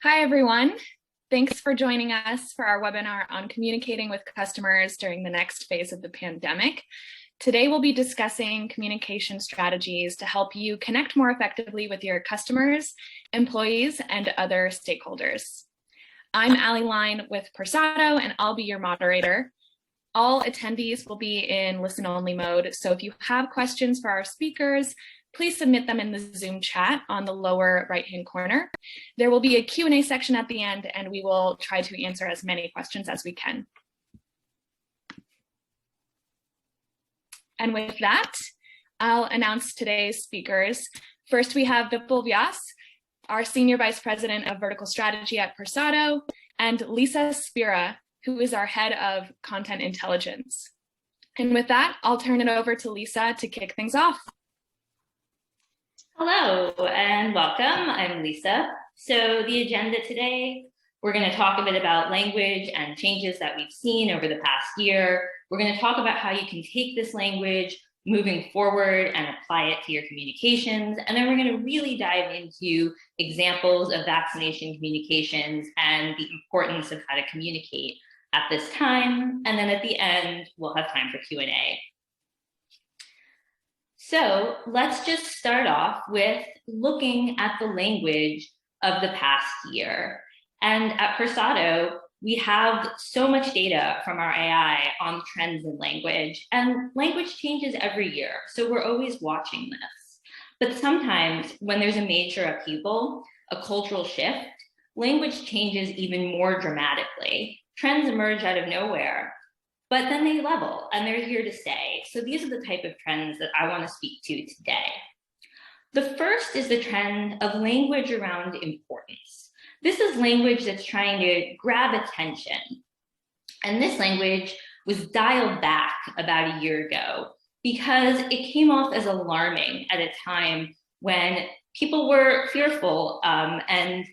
Hi, everyone. Thanks for joining us for our webinar on communicating with customers during the next phase of the pandemic. Today, we'll be discussing communication strategies to help you connect more effectively with your customers, employees, and other stakeholders. I'm Allie Line with Persado, and I'll be your moderator. All attendees will be in listen-only mode, so if you have questions for our speakers, please submit them in the Zoom chat on the lower right-hand corner. There will be a Q&A section at the end, and we will try to answer as many questions as we can. And with that, I'll announce today's speakers. First, we have Vipul Vyas, our Senior Vice President of Vertical Strategy at Persado, and Lisa Spira, who is our Head of Content Intelligence. And with that, I'll turn it over to Lisa to kick things off. Hello and welcome. I'm Lisa. So the agenda today, we're going to talk a bit about language and changes that we've seen over the past year. We're going to talk about how you can take this language moving forward and apply it to your communications. And then we're going to really dive into examples of vaccination communications and the importance of how to communicate at this time. And then at the end, we'll have time for Q&A. So let's just start off with looking at the language of the past year. And at Persado, we have so much data from our AI on trends in language, and language changes every year. So we're always watching this. But sometimes when there's a major upheaval, a cultural shift, language changes even more dramatically. Trends emerge out of nowhere, but then they level and they're here to stay. So these are the type of trends that I want to speak to today. The first is the trend of language around importance. This is language that's trying to grab attention. And this language was dialed back about a year ago because it came off as alarming at a time when people were fearful and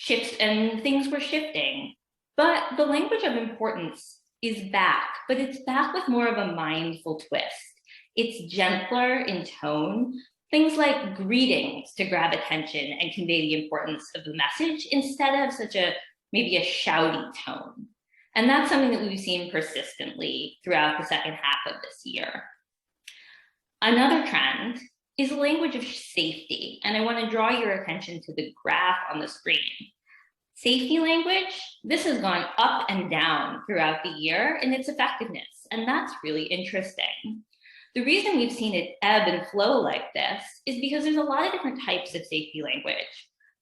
things were shifting. But the language of importance is back, but it's back with more of a mindful twist. It's gentler in tone, things like greetings to grab attention and convey the importance of the message instead of such maybe a shouty tone. And that's something that we've seen persistently throughout the second half of this year. Another trend is the language of safety, and I want to draw your attention to the graph on the screen. Safety language, this has gone up and down throughout the year in its effectiveness, and that's really interesting. The reason we've seen it ebb and flow like this is because there's a lot of different types of safety language.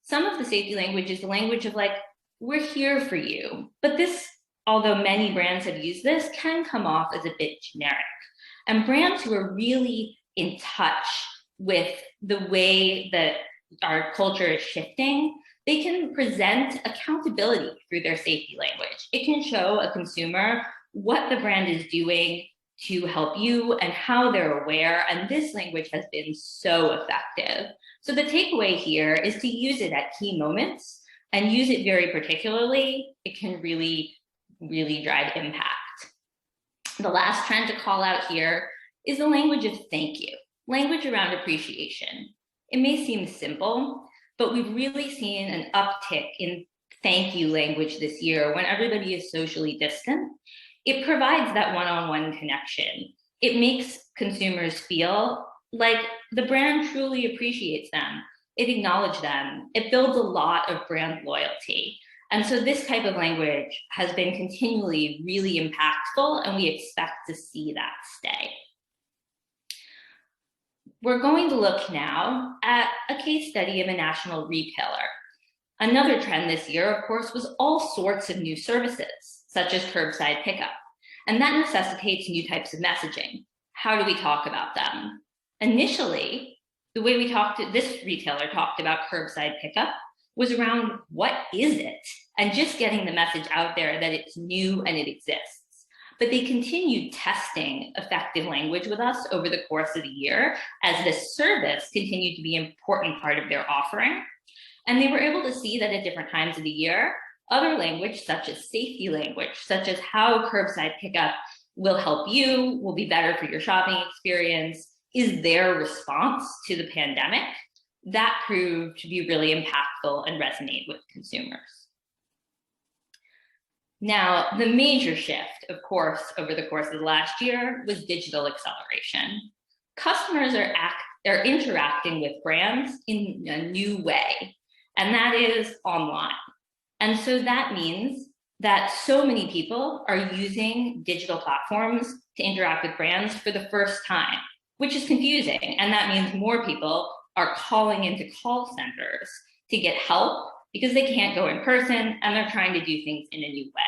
Some of the safety language is the language of like, we're here for you. But this, although many brands have used this, can come off as a bit generic. And brands who are really in touch with the way that our culture is shifting, they can present accountability through their safety language. It can show a consumer what the brand is doing to help you and how they're aware, and this language has been so effective. So the takeaway here is to use it at key moments and use it very particularly. It can really, really drive impact. The last trend to call out here is the language of thank you, language around appreciation. It may seem simple, but we've really seen an uptick in thank you language this year when everybody is socially distant. It provides that one-on-one connection. It makes consumers feel like the brand truly appreciates them. It acknowledges them. It builds a lot of brand loyalty. And so this type of language has been continually really impactful, and we expect to see that stay. We're going to look now at a case study of a national retailer. Another trend this year, of course, was all sorts of new services, such as curbside pickup. And that necessitates new types of messaging. How do we talk about them? Initially, the way this retailer talked about curbside pickup was around what is it? And just getting the message out there that it's new and it exists. But they continued testing effective language with us over the course of the year as this service continued to be an important part of their offering. And they were able to see that at different times of the year, other language, such as safety language, such as how curbside pickup will help you, will be better for your shopping experience, is their response to the pandemic, that proved to be really impactful and resonate with consumers. Now, the major shift, of course, over the course of the last year was digital acceleration. Customers are interacting with brands in a new way, and that is online. And so that means that so many people are using digital platforms to interact with brands for the first time, which is confusing. And that means more people are calling into call centers to get help because they can't go in person and they're trying to do things in a new way.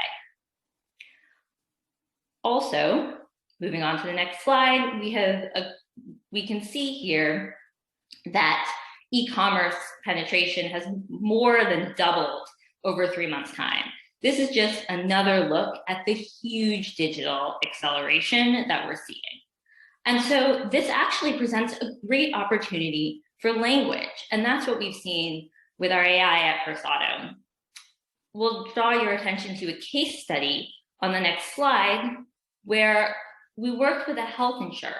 Also, moving on to the next slide, we can see here that e-commerce penetration has more than doubled over 3 months' time. This is just another look at the huge digital acceleration that we're seeing. And so this actually presents a great opportunity for language. And that's what we've seen with our AI at Versado. We'll draw your attention to a case study on the next slide where we worked with a health insurer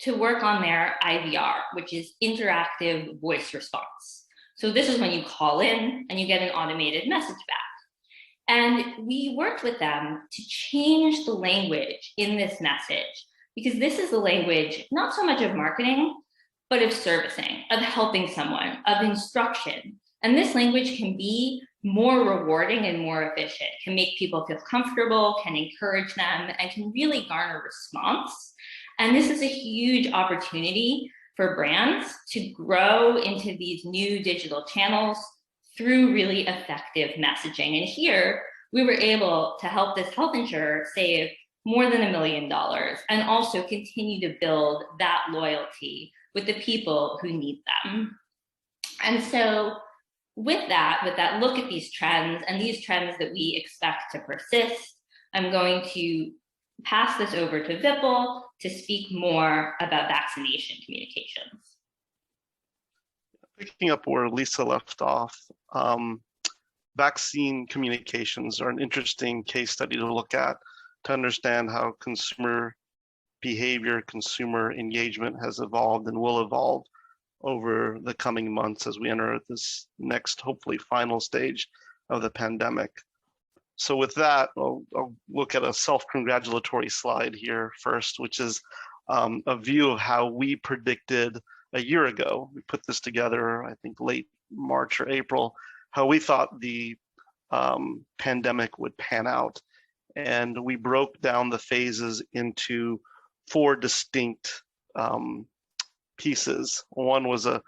to work on their IVR, which is interactive voice response. So this is when you call in and you get an automated message back. And we worked with them to change the language in this message, because this is the language, not so much of marketing, but of servicing, of helping someone, of instruction. And this language can be more rewarding and more efficient, can make people feel comfortable, can encourage them, and can really garner response. And this is a huge opportunity for brands to grow into these new digital channels through really effective messaging. And here we were able to help this health insurer save more than $1 million and also continue to build that loyalty with the people who need them. And so with that look at these trends and these trends that we expect to persist, I'm going to pass this over to Vipul to speak more about vaccination communications. Picking up where Lisa left off, vaccine communications are an interesting case study to look at to understand how consumer behavior, consumer engagement has evolved and will evolve over the coming months as we enter this next, hopefully final stage of the pandemic. So with that, I'll look at a self-congratulatory slide here first, which is a view of how we predicted a year ago. We put this together, I think, late March or April, how we thought the pandemic would pan out. And we broke down the phases into 4 distinct pieces. One was an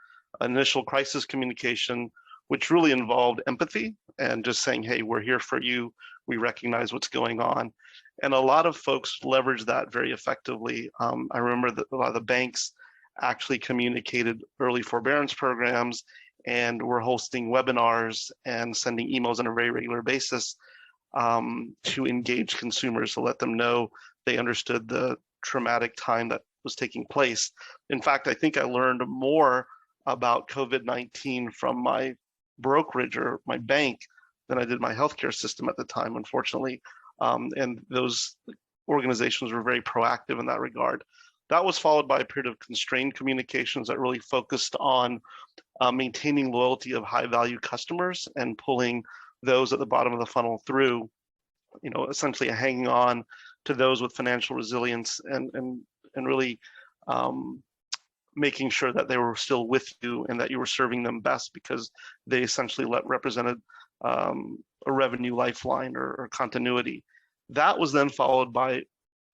initial crisis communication, which really involved empathy and just saying, hey, we're here for you. We recognize what's going on. And a lot of folks leveraged that very effectively. I remember that a lot of the banks actually communicated early forbearance programs and were hosting webinars and sending emails on a very regular basis to engage consumers to let them know they understood the traumatic time that was taking place. In fact, I think I learned more about COVID-19 from my brokerage or my bank than I did my healthcare system at the time, unfortunately. And those organizations were very proactive in that regard. That was followed by a period of constrained communications that really focused on maintaining loyalty of high value customers and pulling those at the bottom of the funnel through, essentially hanging on to those with financial resilience and really making sure that they were still with you and that you were serving them best because they essentially represented a revenue lifeline or continuity. That was then followed by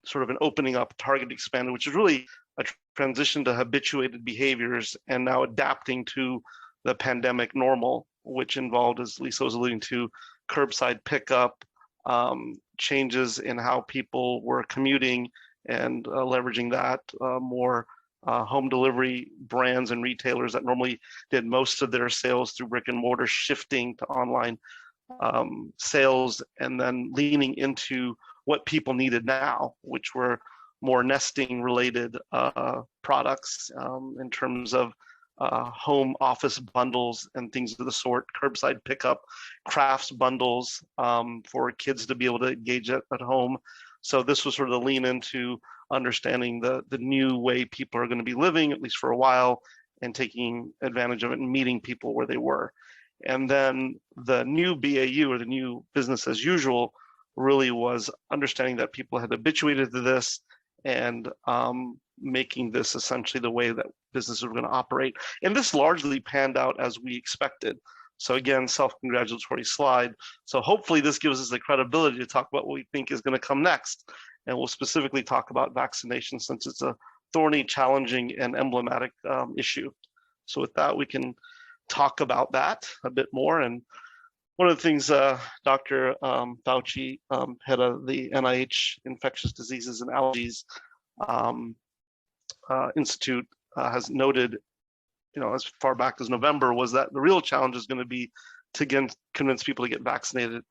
sort of an opening up, target expanded, which is really a transition to habituated behaviors and now adapting to the pandemic normal, which involved, as Lisa was alluding to, curbside pickup, changes in how people were commuting and leveraging that, more home delivery brands and retailers that normally did most of their sales through brick and mortar shifting to online sales, and then leaning into what people needed now, which were more nesting related products in terms of home office bundles and things of the sort, curbside pickup, crafts bundles for kids to be able to engage at home. So this was sort of the lean into understanding the new way people are going to be living, at least for a while, and taking advantage of it and meeting people where they were. And then the new BAU, or the new business as usual, really was understanding that people had habituated to this and making this essentially the way that businesses were going to operate. And this largely panned out as we expected. So again, self-congratulatory slide. So hopefully this gives us the credibility to talk about what we think is going to come next. And we'll specifically talk about vaccination, since it's a thorny, challenging, and emblematic issue. So with that, we can talk about that a bit more. And one of the things Dr. Fauci, head of the NIH Infectious Diseases and Allergies Institute, has noted, as far back as November, was that the real challenge is going to be to again convince people to get vaccinated.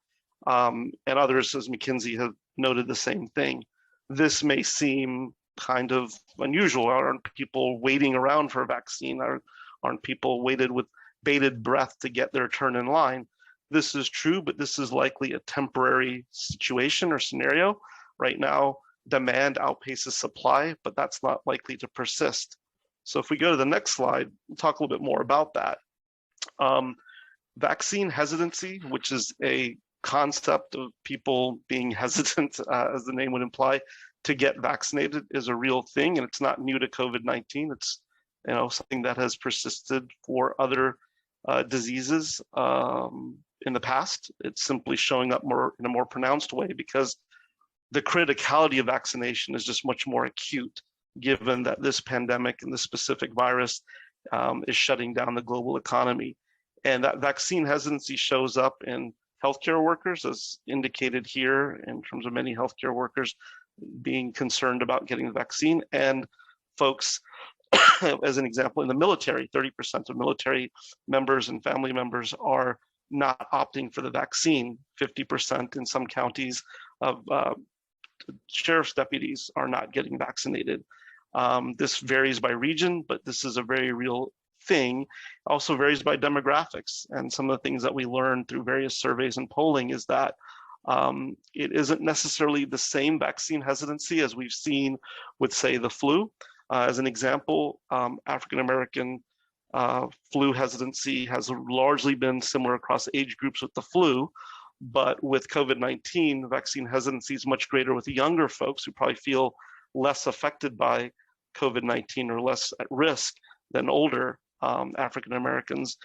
And others, as McKinsey, have noted the same thing. This may seem kind of unusual. Aren't people waiting around for a vaccine? Aren't people waited with bated breath to get their turn in line? This is true, but this is likely a temporary situation or scenario. Right now, demand outpaces supply, but that's not likely to persist. So if we go to the next slide, we'll talk a little bit more about that. Vaccine hesitancy, which is a concept of people being hesitant, as the name would imply, to get vaccinated, is a real thing, and it's not new to COVID-19. It's something that has persisted for other diseases in the past. It's simply showing up in a more pronounced way because the criticality of vaccination is just much more acute, given that this pandemic and this specific virus is shutting down the global economy. And that vaccine hesitancy shows up in healthcare workers, as indicated here, in terms of many healthcare workers being concerned about getting the vaccine, and folks, as an example, in the military. 30% of military members and family members are not opting for the vaccine. 50% in some counties of sheriff's deputies are not getting vaccinated. This varies by region, but this is a very real thing. Also varies by demographics. And some of the things that we learned through various surveys and polling is that it isn't necessarily the same vaccine hesitancy as we've seen with, say, the flu. As an example, African-American flu hesitancy has largely been similar across age groups with the flu, but with COVID-19, vaccine hesitancy is much greater with younger folks who probably feel less affected by COVID-19 or less at risk than older African-Americans.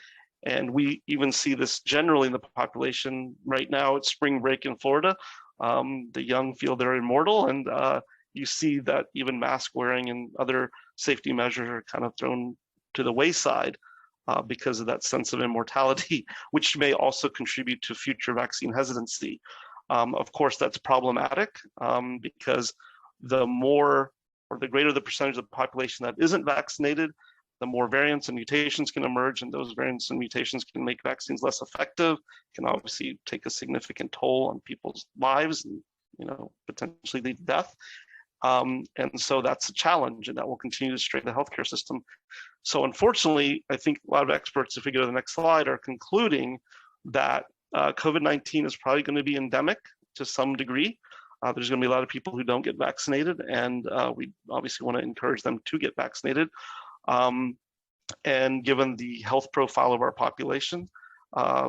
And we even see this generally in the population right now. It's spring break in Florida. The young feel they're immortal, and you see that even mask wearing and other safety measures are kind of thrown to the wayside because of that sense of immortality, which may also contribute to future vaccine hesitancy. Of course, that's problematic because the more or the greater the percentage of the population that isn't vaccinated, the more variants and mutations can emerge, and those variants and mutations can make vaccines less effective, can obviously take a significant toll on people's lives and potentially lead to death. And so that's a challenge, and that will continue to strain the healthcare system. So unfortunately, I think a lot of experts, if we go to the next slide, are concluding that COVID-19 is probably going to be endemic to some degree. There's going to be a lot of people who don't get vaccinated, and we obviously want to encourage them to get vaccinated. And given the health profile of our population,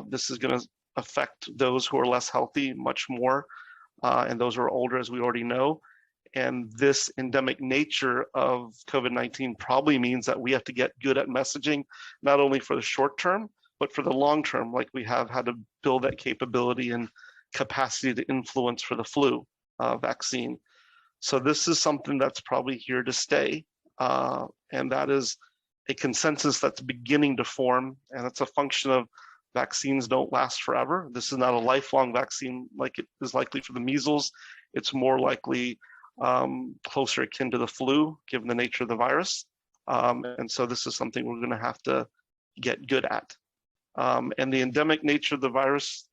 this is going to affect those who are less healthy much more, and those who are older, as we already know. And this endemic nature of COVID-19 probably means that we have to get good at messaging, not only for the short term, but for the long term, like we have had to build that capability and capacity to influence for the flu vaccine. So this is something that's probably here to stay. And that is a consensus that's beginning to form, and it's a function of vaccines don't last forever. This is not a lifelong vaccine like it is likely for the measles. It's more likely closer akin to the flu, given the nature of the virus. And so this is something we're going to have to get good at. And the endemic nature of the virus,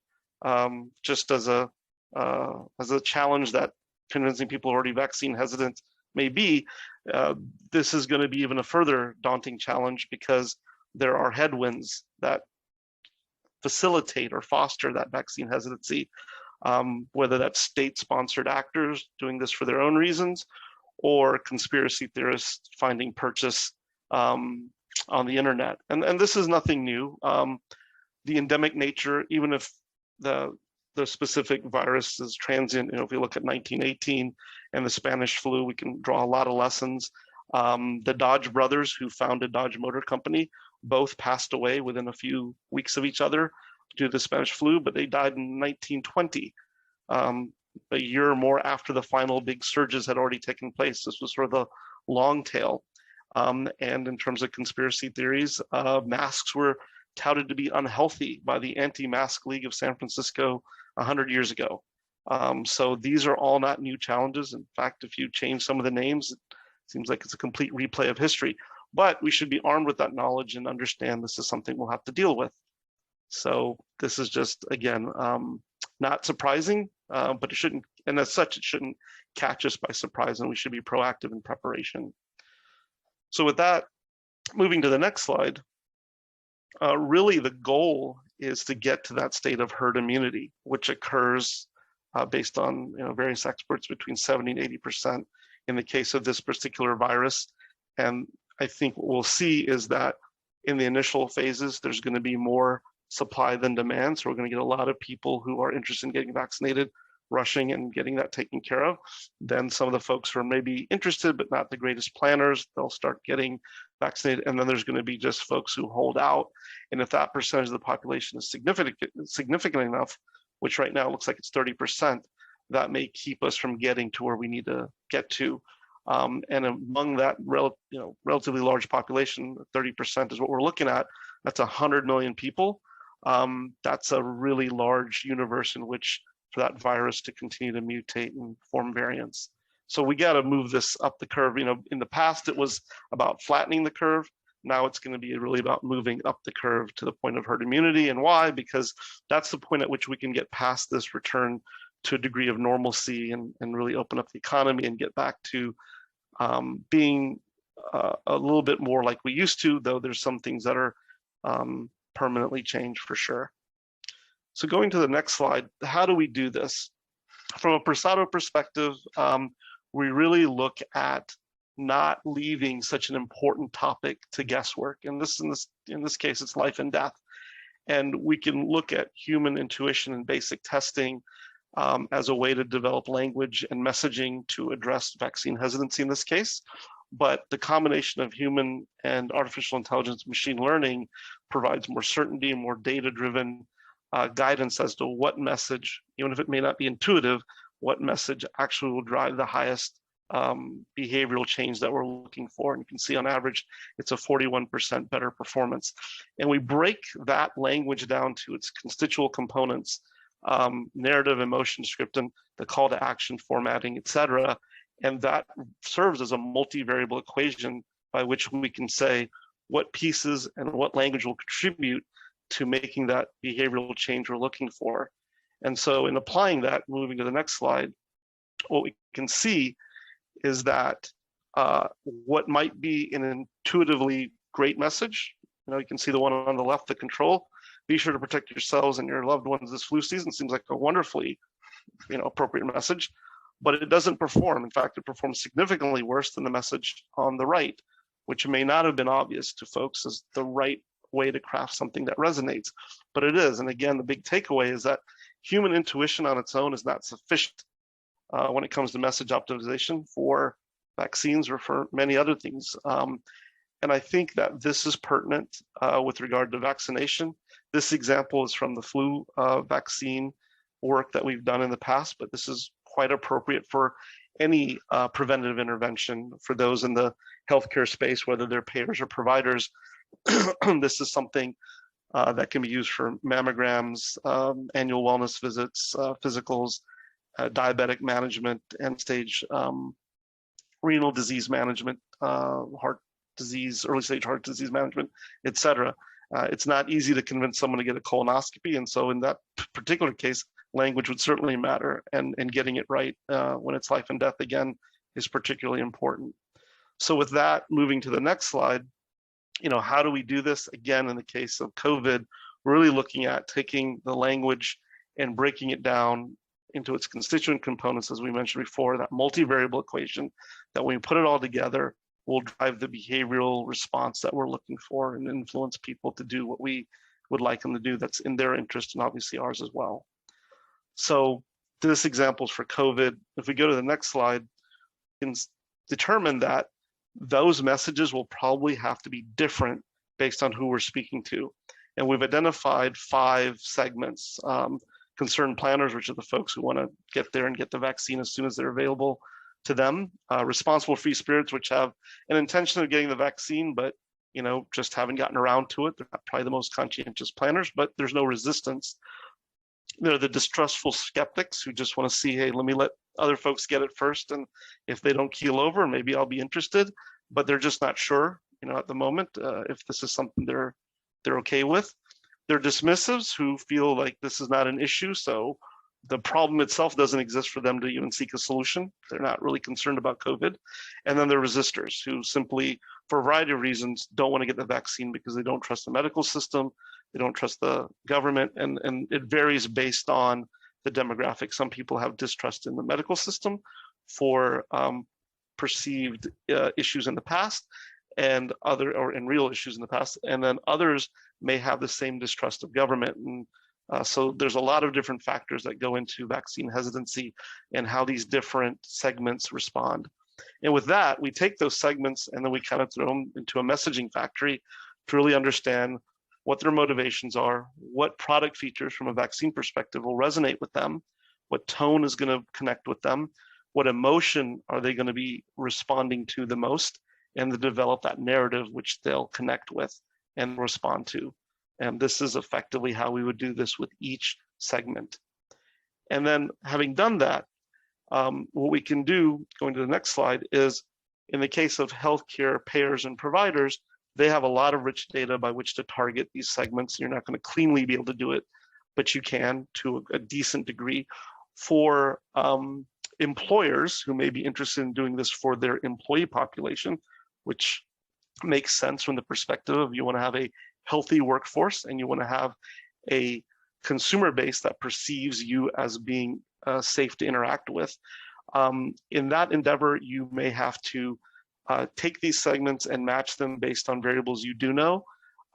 just as a challenge that convincing people already vaccine hesitant may be, this is going to be even a further daunting challenge because there are headwinds that facilitate or foster that vaccine hesitancy, whether that's state-sponsored actors doing this for their own reasons or conspiracy theorists finding purchase on the internet. And this is nothing new. The endemic nature, even if the specific virus is transient, if we look at 1918 and the Spanish flu, we can draw a lot of lessons. The Dodge brothers, who founded Dodge Motor Company, both passed away within a few weeks of each other due to the Spanish flu, but they died in 1920, a year or more after the final big surges had already taken place. This was sort of the long tail. And in terms of conspiracy theories, masks were touted to be unhealthy by the Anti-Mask League of San Francisco 100 years ago. So these are all not new challenges. In fact, if you change some of the names, it seems like it's a complete replay of history. But we should be armed with that knowledge and understand this is something we'll have to deal with. So this is just, again, not surprising, but it shouldn't, and as such, it shouldn't catch us by surprise, and we should be proactive in preparation. So with that, moving to the next slide, really the goal is to get to that state of herd immunity, which occurs based on various experts between 70 and 80% in the case of this particular virus. And I think what we'll see is that in the initial phases, there's going to be more supply than demand. So we're going to get a lot of people who are interested in getting vaccinated, rushing and getting that taken care of. Then some of the folks who are maybe interested, but not the greatest planners, they'll start getting vaccinated. And then there's going to be just folks who hold out. And if that percentage of the population is significant enough, which right now looks like it's 30%, that may keep us from getting to where we need to get to. And among that relatively large population, 30% is what we're looking at. That's 100 million people. That's a really large universe in which for that virus to continue to mutate and form variants. So we got to move this up the curve. In the past, it was about flattening the curve. Now it's going to be really about moving up the curve to the point of herd immunity. And why? Because that's the point at which we can get past this return to a degree of normalcy and really open up the economy and get back to being a little bit more like we used to, though there's some things that are permanently changed for sure. So going to the next slide, how do we do this? From a Persado perspective, we really look at not leaving such an important topic to guesswork. And in this case, it's life and death. And we can look at human intuition and basic testing as a way to develop language and messaging to address vaccine hesitancy in this case. But the combination of human and artificial intelligence machine learning provides more certainty and more data-driven guidance as to what message, even if it may not be intuitive, what message actually will drive the highest behavioral change that we're looking for. And you can see on average, it's a 41% better performance. And we break that language down to its constituent components, narrative, emotion, script, and the call to action, formatting, etc. And that serves as a multivariable equation by which we can say what pieces and what language will contribute to making that behavioral change we're looking for. And so in applying that, moving to the next slide, what we can see is that what might be an intuitively great message, you can see the one on the left, the control, be sure to protect yourselves and your loved ones this flu season, seems like a wonderfully appropriate message, but it doesn't perform. In fact, it performs significantly worse than the message on the right, which may not have been obvious to folks as the right way to craft something that resonates, but it is. And again, the big takeaway is that human intuition on its own is not sufficient when it comes to message optimization for vaccines or for many other things. And I think that this is pertinent with regard to vaccination. This example is from the flu vaccine work that we've done in the past, but this is quite appropriate for any preventative intervention for those in the healthcare space, whether they're payers or providers. This is something that can be used for mammograms, annual wellness visits, physicals, diabetic management, end-stage renal disease management, heart disease, early stage heart disease management, etc. It's not easy to convince someone to get a colonoscopy, and so in that particular case, language would certainly matter, and getting it right when it's life and death again is particularly important. So with that, moving to the next slide, how do we do this? Again, in the case of COVID, we're really looking at taking the language and breaking it down into its constituent components, as we mentioned before, that multivariable equation, that when we put it all together, will drive the behavioral response that we're looking for and influence people to do what we would like them to do that's in their interest and obviously ours as well. So this example is for COVID. If we go to the next slide, you can determine that those messages will probably have to be different based on who we're speaking to. And we've identified 5 segments. Concerned planners, which are the folks who want to get there and get the vaccine as soon as they're available to them. Responsible free spirits, which have an intention of getting the vaccine, but just haven't gotten around to it. They're not probably the most conscientious planners, but there's no resistance. They're the distrustful skeptics who just want to see, hey, let me let other folks get it first, and if they don't keel over, maybe I'll be interested, but they're just not sure, at the moment, if this is something they're okay with. They're dismissives who feel like this is not an issue, so the problem itself doesn't exist for them to even seek a solution. They're not really concerned about COVID. And then they're resistors who simply, for a variety of reasons, don't want to get the vaccine because they don't trust the medical system, they don't trust the government, and it varies based on the demographic. Some people have distrust in the medical system for perceived issues in the past, and real issues in the past, and then others may have the same distrust of government. And so there's a lot of different factors that go into vaccine hesitancy and how these different segments respond. And with that, we take those segments and then we kind of throw them into a messaging factory to really understand what their motivations are, what product features from a vaccine perspective will resonate with them, what tone is going to connect with them, what emotion are they going to be responding to the most, and to develop that narrative which they'll connect with and respond to. And this is effectively how we would do this with each segment. And then having done that, what we can do, going to the next slide, is in the case of healthcare payers and providers, they have a lot of rich data by which to target these segments. You're not going to cleanly be able to do it, but you can to a decent degree. For employers who may be interested in doing this for their employee population, which makes sense from the perspective of you want to have a healthy workforce and you want to have a consumer base that perceives you as being safe to interact with. In that endeavor, you may have to take these segments and match them based on variables you do know,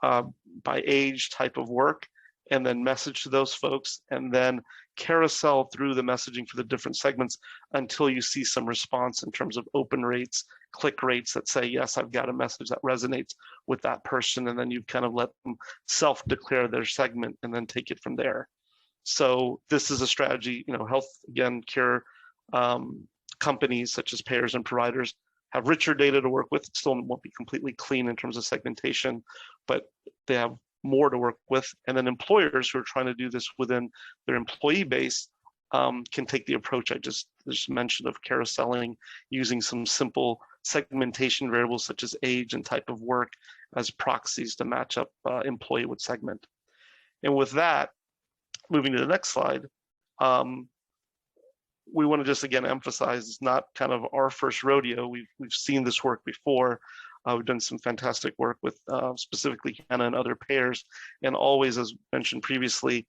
by age, type of work, and then message to those folks, and then carousel through the messaging for the different segments until you see some response in terms of open rates, click rates that say, yes, I've got a message that resonates with that person, and then you kind of let them self-declare their segment and then take it from there. So this is a strategy, health, again, care companies such as payers and providers have richer data to work with. It still won't be completely clean in terms of segmentation, but they have more to work with. And then employers who are trying to do this within their employee base can take the approach I just mentioned of carouseling, using some simple segmentation variables such as age and type of work as proxies to match up employee with segment. And with that, moving to the next slide, we want to just again emphasize it's not kind of our first rodeo. We've seen this work before. We've done some fantastic work with specifically HANA and other payers, and always, as mentioned previously,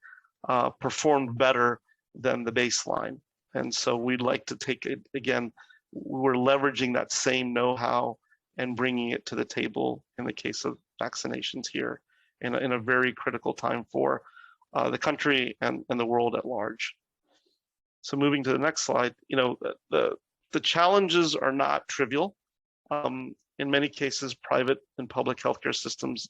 performed better than the baseline. And so we'd like to take it, again, we're leveraging that same know-how and bringing it to the table in the case of vaccinations here in a very critical time for the country and the world at large. So moving to the next slide, the challenges are not trivial. In many cases, private and public healthcare systems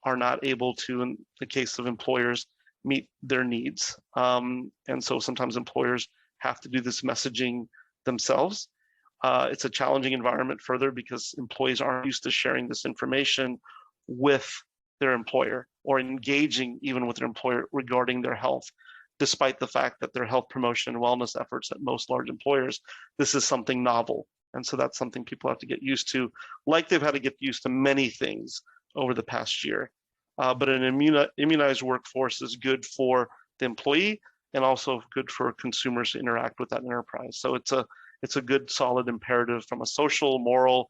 are not able to, in the case of employers, meet their needs. And so sometimes employers have to do this messaging themselves. It's a challenging environment further because employees aren't used to sharing this information with their employer or engaging even with their employer regarding their health, despite the fact that their health promotion and wellness efforts at most large employers, this is something novel. And so that's something people have to get used to, like they've had to get used to many things over the past year. But an immunized workforce is good for the employee and also good for consumers to interact with that enterprise. So it's a good, solid imperative from a social, moral,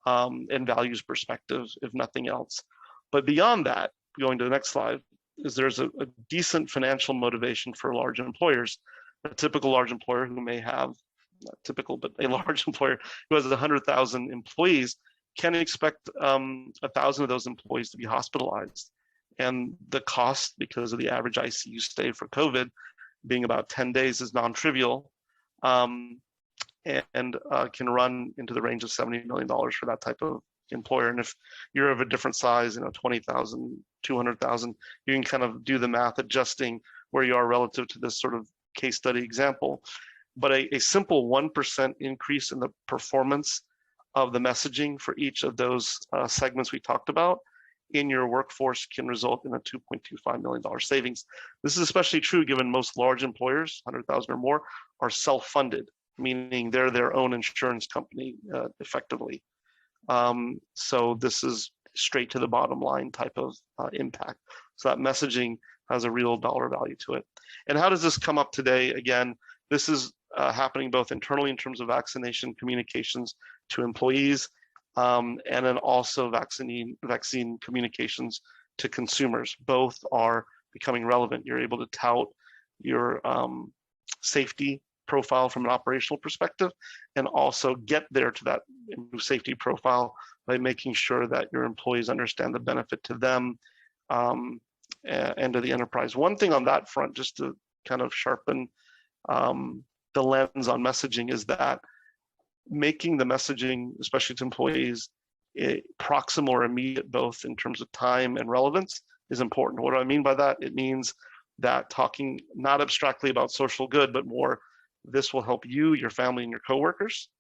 and values perspective, if nothing else. But beyond that, going to the next slide, is there's a decent financial motivation for large employers. A typical large employer who may have, not typical, but a large employer who has 100,000 employees can expect 1,000 of those employees to be hospitalized. And the cost, because of the average ICU stay for COVID being about 10 days, is non-trivial, and can run into the range of $70 million for that type of employer. And if you're of a different size, 20,000, 200,000, you can kind of do the math adjusting where you are relative to this sort of case study example. But a simple 1% increase in the performance of the messaging for each of those segments we talked about in your workforce can result in a $2.25 million savings. This is especially true given most large employers, 100,000 or more, are self-funded, meaning they're their own insurance company effectively. So this is straight to the bottom line type of impact. So that messaging has a real dollar value to it. And how does this come up today? Again, this is happening both internally in terms of vaccination communications to employees, and then also vaccine communications to consumers. Both are becoming relevant. You're able to tout your safety profile from an operational perspective, and also get there to that safety profile by making sure that your employees understand the benefit to them and to the enterprise. One thing on that front, just to kind of sharpen the lens on messaging, is that making the messaging, especially to employees, proximal or immediate, both in terms of time and relevance, is important. What do I mean by that? It means that talking not abstractly about social good, but more, this will help you, your family, and your coworkers,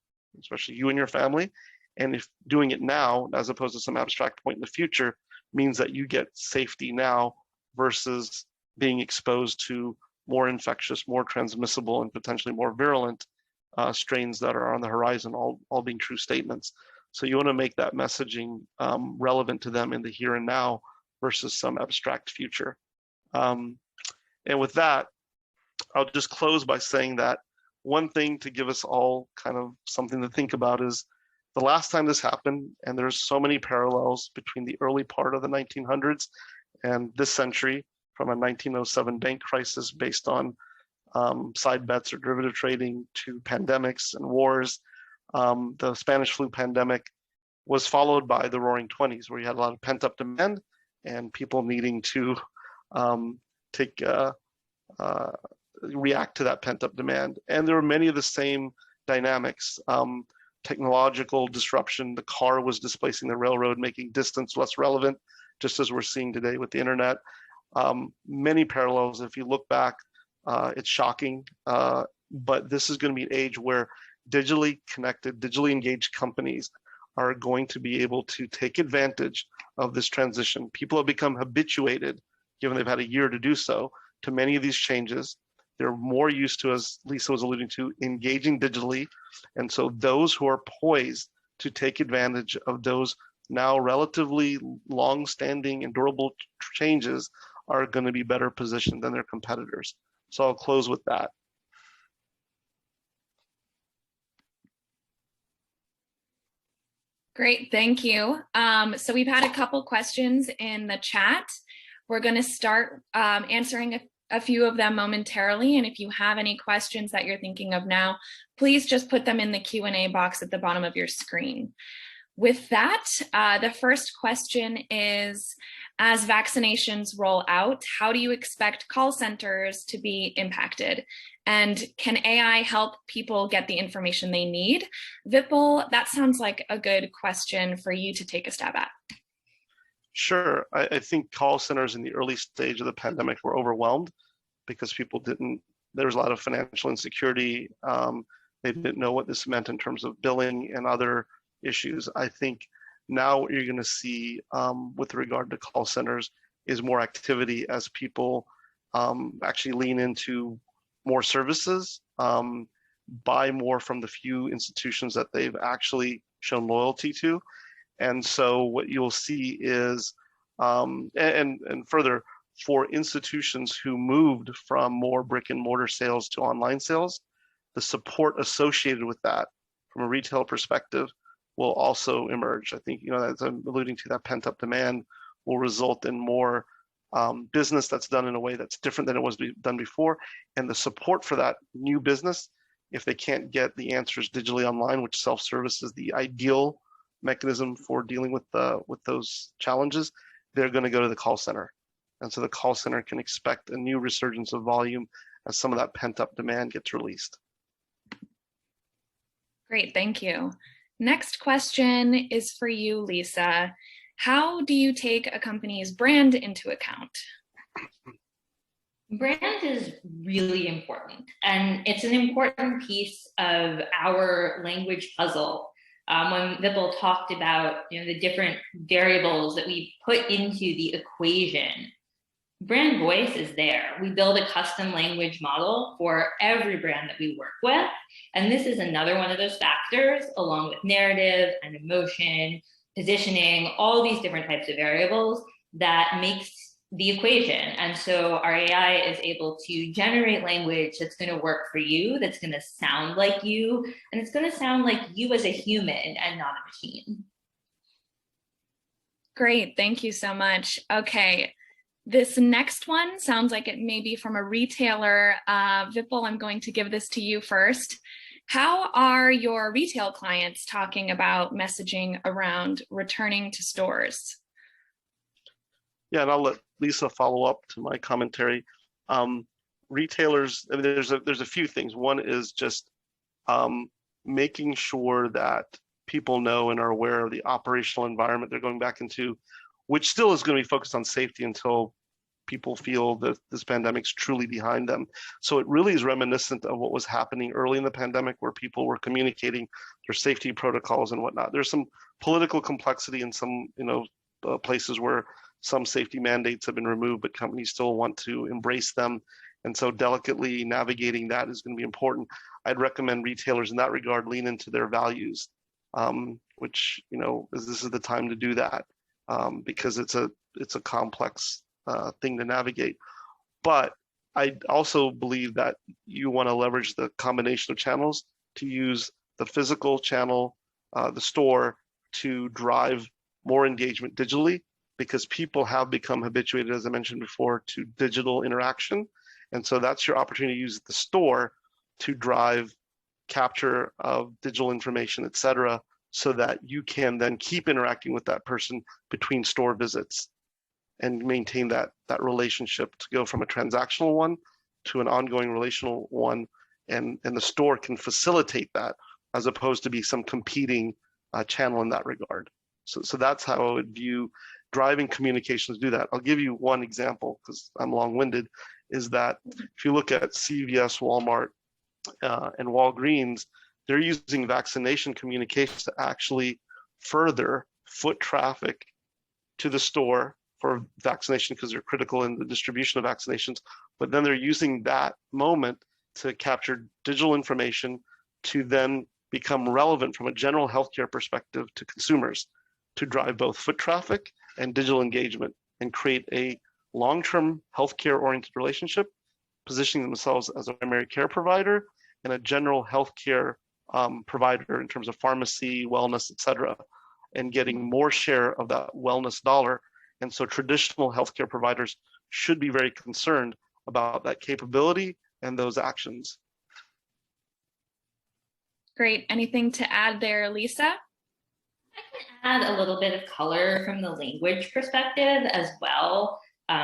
especially you and your family. And if doing it now, as opposed to some abstract point in the future, means that you get safety now versus being exposed to more infectious, more transmissible, and potentially more virulent strains that are on the horizon, all being true statements. So you want to make that messaging relevant to them in the here and now versus some abstract future. And with that, I'll just close by saying that one thing to give us all kind of something to think about is the last time this happened, and there's so many parallels between the early part of the 1900s and this century, from a 1907 bank crisis based on side bets or derivative trading to pandemics and wars. The Spanish flu pandemic was followed by the Roaring 20s, where you had a lot of pent-up demand and people needing to react to that pent-up demand. And there were many of the same dynamics. Technological disruption, the car was displacing the railroad, making distance less relevant, just as we're seeing today with the internet. Many parallels. If you look back, it's shocking, but this is going to be an age where digitally connected, digitally engaged companies are going to be able to take advantage of this transition. People have become habituated, given they've had a year to do so, to many of these changes. They're more used to, as Lisa was alluding to, engaging digitally. And so those who are poised to take advantage of those now relatively long-standing and durable changes are going to be better positioned than their competitors. So I'll close with that. Great, thank you. So we've had a couple questions in the chat. We're going to start answering a few of them momentarily. And if you have any questions that you're thinking of now, please just put them in the Q&A box at the bottom of your screen. With that, the first question is, as vaccinations roll out, how do you expect call centers to be impacted? And can AI help people get the information they need? Vipul, that sounds like a good question for you to take a stab at. Sure. I think call centers in the early stage of the pandemic were overwhelmed because people there was a lot of financial insecurity. They didn't know what this meant in terms of billing and other issues. I think now what you're going to see with regard to call centers is more activity as people actually lean into more services, buy more from the few institutions that they've actually shown loyalty to. And so what you'll see is, and further, for institutions who moved from more brick and mortar sales to online sales, the support associated with that from a retail perspective will also emerge. I think, as I'm alluding to, that pent-up demand will result in more business that's done in a way that's different than it was done before. And the support for that new business, if they can't get the answers digitally online, which self-service is the ideal mechanism for dealing with those challenges, they're going to go to the call center. And so the call center can expect a new resurgence of volume as some of that pent-up demand gets released. Great, thank you. Next question is for you, Lisa. How do you take a company's brand into account? Brand is really important, and it's an important piece of our language puzzle. When Vipul talked about the different variables that we put into the equation, brand voice is there. We build a custom language model for every brand that we work with, and this is another one of those factors, along with narrative and emotion, positioning, all these different types of variables that makes the equation. And so our AI is able to generate language that's going to work for you, that's going to sound like you, and it's going to sound like you as a human and not a machine. Great, thank you so much. Okay, this next one sounds like it may be from a retailer. Vipul, I'm going to give this to you first. How are your retail clients talking about messaging around returning to stores? Yeah, and I'll let Lisa follow up to my commentary. Retailers, I mean, there's a few things. One is just making sure that people know and are aware of the operational environment they're going back into, which still is going to be focused on safety until people feel that this pandemic's truly behind them. So it really is reminiscent of what was happening early in the pandemic, where people were communicating their safety protocols and whatnot. There's some political complexity in some places where some safety mandates have been removed, but companies still want to embrace them. And so delicately navigating that is going to be important. I'd recommend retailers in that regard lean into their values, which, this is the time to do that, because it's a complex thing to navigate. But I also believe that you want to leverage the combination of channels to use the physical channel, the store, to drive more engagement digitally, because people have become habituated, as I mentioned before, to digital interaction. And so that's your opportunity to use the store to drive capture of digital information, et cetera, so that you can then keep interacting with that person between store visits and maintain that relationship to go from a transactional one to an ongoing relational one. And the store can facilitate that, as opposed to be some competing channel in that regard. So that's how I would view driving communications do that. I'll give you one example, because I'm long-winded, is that if you look at CVS, Walmart, and Walgreens, they're using vaccination communications to actually further foot traffic to the store for vaccination, because they're critical in the distribution of vaccinations. But then they're using that moment to capture digital information to then become relevant from a general healthcare perspective to consumers, to drive both foot traffic and digital engagement and create a long-term healthcare oriented relationship, positioning themselves as a primary care provider and a general healthcare provider in terms of pharmacy, wellness, et cetera, and getting more share of that wellness dollar. And so traditional healthcare providers should be very concerned about that capability and those actions. Great. Anything to add there, Lisa? Add a little bit of color from the language perspective as well, to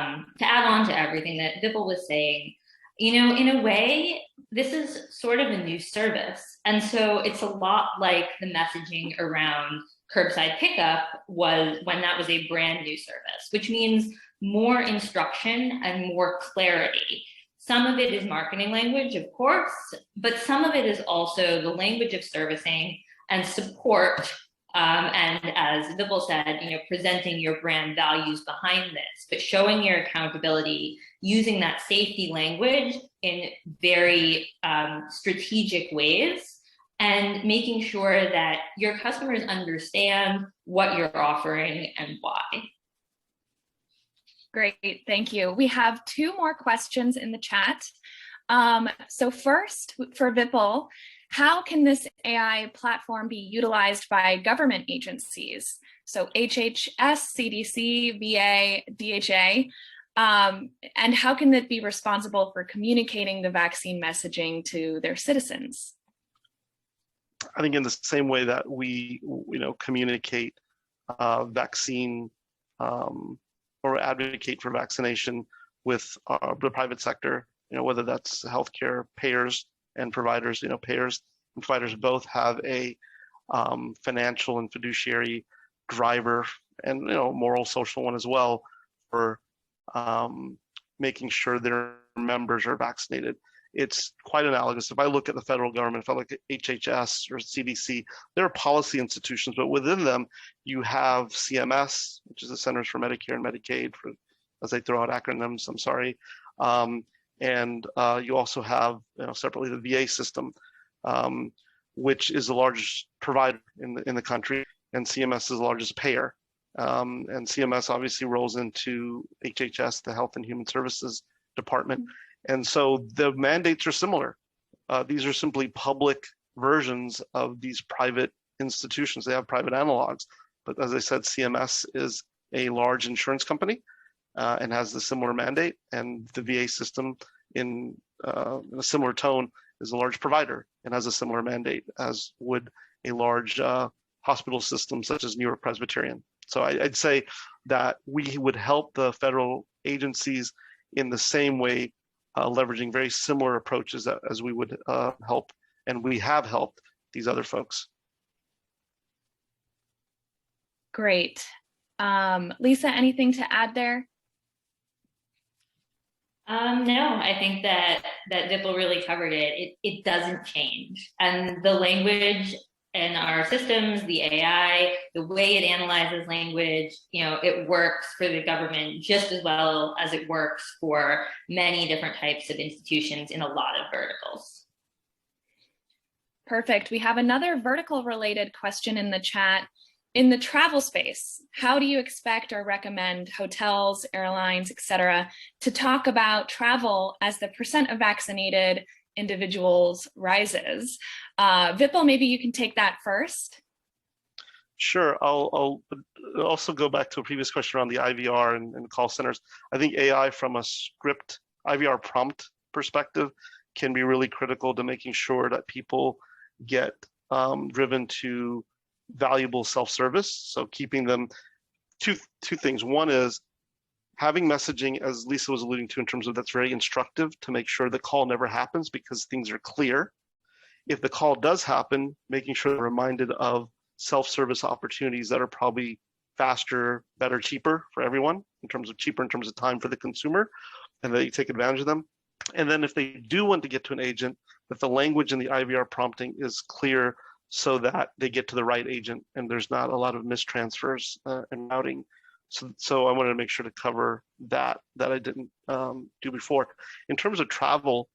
add on to everything that Vipul was saying. In a way, this is sort of a new service. And so it's a lot like the messaging around curbside pickup was when that was a brand new service, which means more instruction and more clarity. Some of it is marketing language, of course, but some of it is also the language of servicing and support. And as Vipul said, presenting your brand values behind this, but showing your accountability, using that safety language in very strategic ways, and making sure that your customers understand what you're offering and why. Great, thank you. We have two more questions in the chat. So first, for Vipul, how can this AI platform be utilized by government agencies? So HHS, CDC, VA, DHA, and how can it be responsible for communicating the vaccine messaging to their citizens? I think in the same way that we, communicate vaccine or advocate for vaccination with the private sector, whether that's healthcare payers and providers, payers and providers both have a financial and fiduciary driver and, moral, social one as well for making sure their members are vaccinated. It's quite analogous. If I look at the federal government, if I look at HHS or CDC, there are policy institutions, but within them, you have CMS, which is the Centers for Medicare and Medicaid, as I throw out acronyms, I'm sorry. And you also have, separately the VA system, which is the largest provider in the country, and CMS is the largest payer. And CMS obviously rolls into HHS, the Health and Human Services Department. And so the mandates are similar. These are simply public versions of these private institutions. They have private analogs. But as I said, CMS is a large insurance company and has the similar mandate. And the VA system in a similar tone is a large provider and has a similar mandate, as would a large hospital system such as New York Presbyterian. So I'd say that we would help the federal agencies in the same way, leveraging very similar approaches as we would help, and we have helped these other folks. Great. Lisa, anything to add there? No, I think that Vipul really covered it. It doesn't change. And the language in our systems, the AI, the way it analyzes language, it works for the government just as well as it works for many different types of institutions in a lot of verticals. Perfect. We have another vertical related question in the chat. In the travel space, how do you expect or recommend hotels, airlines, et cetera, to talk about travel as the % of vaccinated individuals rises? Vipul, maybe you can take that first. Sure. I'll also go back to a previous question around the IVR and call centers. I think AI from a script IVR prompt perspective can be really critical to making sure that people get driven to valuable self-service. So keeping them two things. One is having messaging, as Lisa was alluding to, in terms of that's very instructive to make sure the call never happens because things are clear. If the call does happen, making sure they're reminded of self-service opportunities that are probably faster, better, cheaper for everyone, in terms of time for the consumer, and that you take advantage of them. And then if they do want to get to an agent, that the language in the IVR prompting is clear so that they get to the right agent and there's not a lot of mistransfers and routing. So I wanted to make sure to cover that I didn't do before. In terms of travel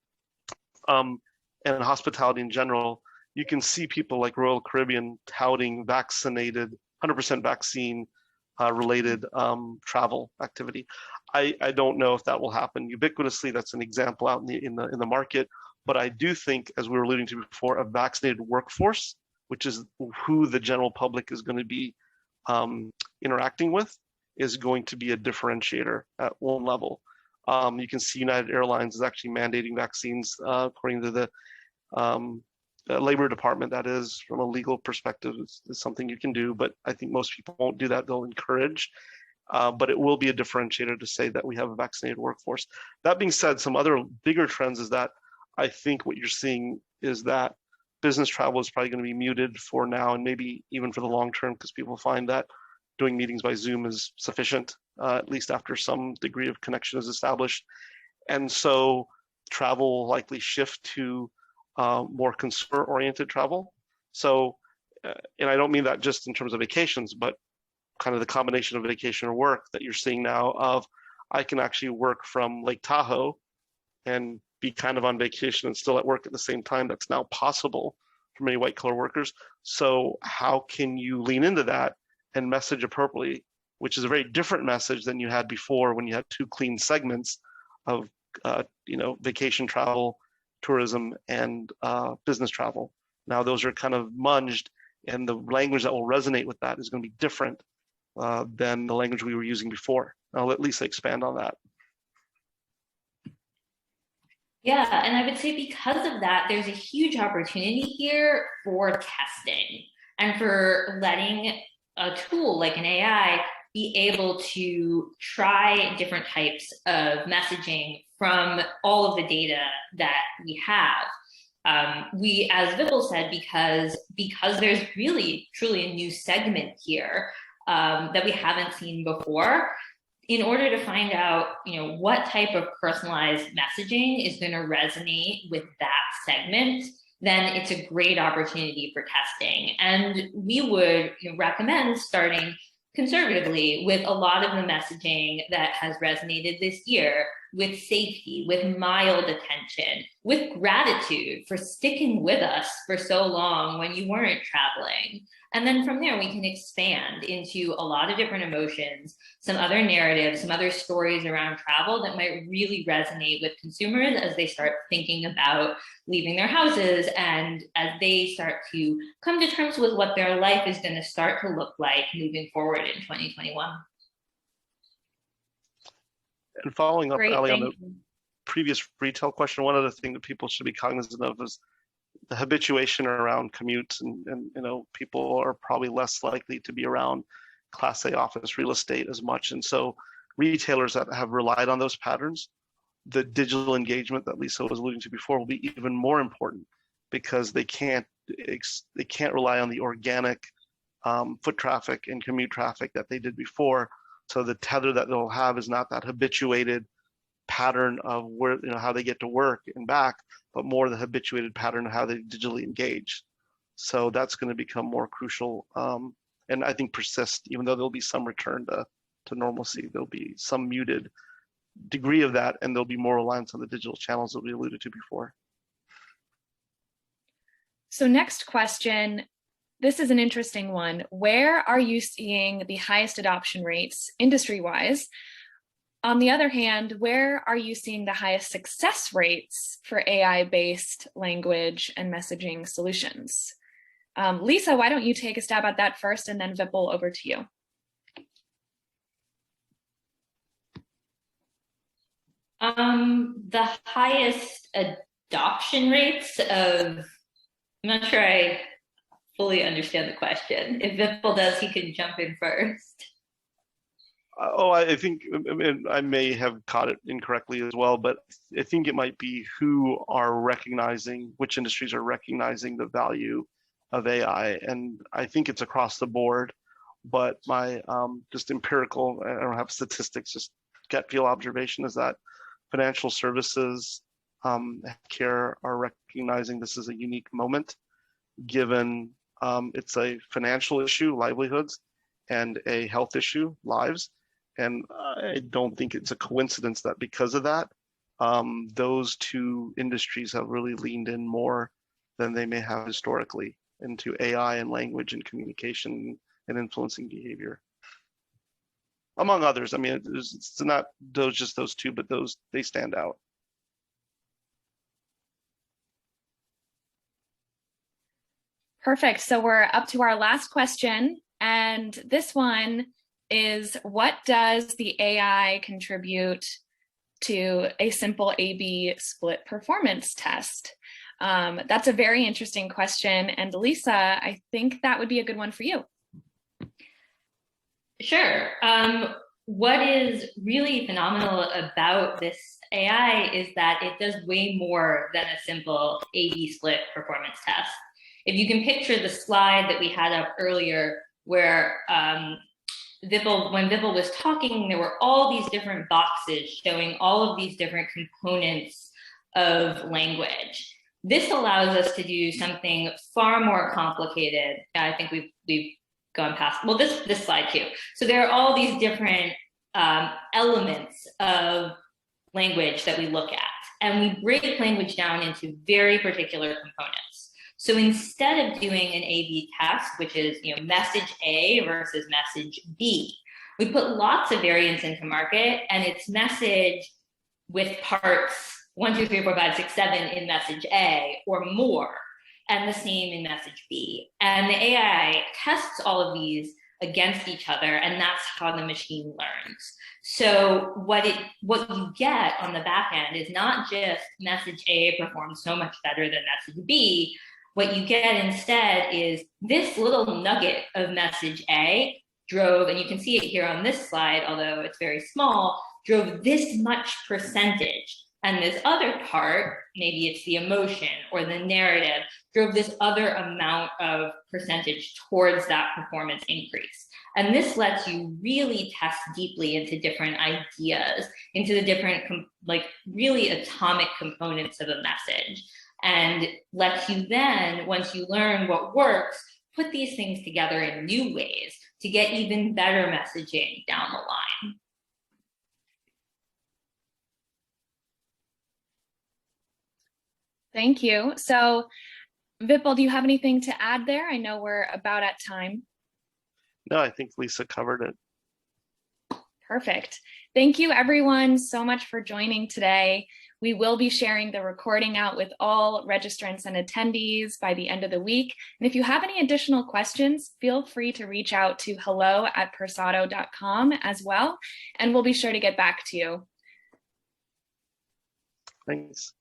and hospitality in general, you can see people like Royal Caribbean touting vaccinated, 100% vaccine related travel activity. I don't know if that will happen ubiquitously. That's an example out in the market. But I do think, as we were alluding to before, a vaccinated workforce, which is who the general public is going to be interacting with, is going to be a differentiator at one level. You can see United Airlines is actually mandating vaccines according to the Labor Department. That is, from a legal perspective, is something you can do, but I think most people won't do that. They'll encourage, but it will be a differentiator to say that we have a vaccinated workforce. That being said, some other bigger trends is that I think what you're seeing is that business travel is probably going to be muted for now and maybe even for the long term, because people find that doing meetings by Zoom is sufficient, at least after some degree of connection is established. And so travel will likely shift to more consumer-oriented travel. So, and I don't mean that just in terms of vacations, but kind of the combination of vacation or work that you're seeing now of, I can actually work from Lake Tahoe and be kind of on vacation and still at work at the same time. That's now possible for many white collar workers. So how can you lean into that and message appropriately, which is a very different message than you had before when you had two clean segments of vacation travel, tourism, and business travel. Now those are kind of munged, and the language that will resonate with that is going to be different than the language we were using before. I'll let Lisa expand on that. Yeah, and I would say because of that, there's a huge opportunity here for testing and for letting a tool like an AI be able to try different types of messaging from all of the data that we have. We, as Vipul said, because there's really truly a new segment here that we haven't seen before, in order to find out, what type of personalized messaging is going to resonate with that segment, then it's a great opportunity for testing. And we would recommend starting conservatively with a lot of the messaging that has resonated this year, with safety, with mild attention, with gratitude for sticking with us for so long when you weren't traveling. And then from there, we can expand into a lot of different emotions, some other narratives, some other stories around travel that might really resonate with consumers as they start thinking about leaving their houses and as they start to come to terms with what their life is going to start to look like moving forward in 2021. And following up, Great, Ali, on the thank you. previous retail question, one other thing that people should be cognizant of is the habituation around commutes, and people are probably less likely to be around Class A office real estate as much. And so retailers that have relied on those patterns, the digital engagement that Lisa was alluding to before will be even more important, because they can't rely on the organic foot traffic and commute traffic that they did before. So the tether that they'll have is not that habituated pattern of where, how they get to work and back, but more the habituated pattern of how they digitally engage. So that's going to become more crucial, and I think persist. Even though there'll be some return to normalcy, there'll be some muted degree of that, and there'll be more reliance on the digital channels that we alluded to before. So next question, this is an interesting one. Where are you seeing the highest adoption rates industry-wise? On the other hand, where are you seeing the highest success rates for AI-based language and messaging solutions? Lisa, why don't you take a stab at that first, and then Vipul, over to you. The highest adoption rates of, I'm not sure I fully understand the question. If Vipul does, he can jump in first. I think I may have caught it incorrectly as well, but I think it might be who are recognizing, which industries are recognizing the value of AI. And I think it's across the board, but my just empirical, I don't have statistics, just gut feel observation is that financial services, healthcare are recognizing this is a unique moment, given it's a financial issue, livelihoods, and a health issue, lives. And I don't think it's a coincidence that because of that, those two industries have really leaned in more than they may have historically into AI and language and communication and influencing behavior. Among others. I mean, it's not just those two, but they stand out. Perfect. So we're up to our last question. And this one is, what does the AI contribute to a simple A/B split performance test? That's a very interesting question. And Lisa, I think that would be a good one for you. Sure. What is really phenomenal about this AI is that it does way more than a simple A/B split performance test. If you can picture the slide that we had up earlier, where when Vipul was talking, there were all these different boxes showing all of these different components of language. This allows us to do something far more complicated. I think we've gone past, well, this slide too. So there are all these different elements of language that we look at, and we break language down into very particular components. So instead of doing an A/B test, which is message A versus message B, we put lots of variants into market, and it's message with parts 1, 2, 3, 4, 5, 6, 7 in message A or more, and the same in message B. And the AI tests all of these against each other, and that's how the machine learns. So what you get on the back end is not just message A performs so much better than message B. What you get instead is this little nugget of message A drove, and you can see it here on this slide, although it's very small, drove this much percentage. And this other part, maybe it's the emotion or the narrative, drove this other amount of percentage towards that performance increase. And this lets you really test deeply into different ideas, into the different, like really atomic components of a message, and lets you then, once you learn what works, put these things together in new ways to get even better messaging down the line. Thank you. So, Vipul, do you have anything to add there? I know we're about at time. No, I think Lisa covered it. Perfect. Thank you, everyone, so much for joining today. We will be sharing the recording out with all registrants and attendees by the end of the week. And if you have any additional questions, feel free to reach out to hello@persado.com as well, and we'll be sure to get back to you. Thanks.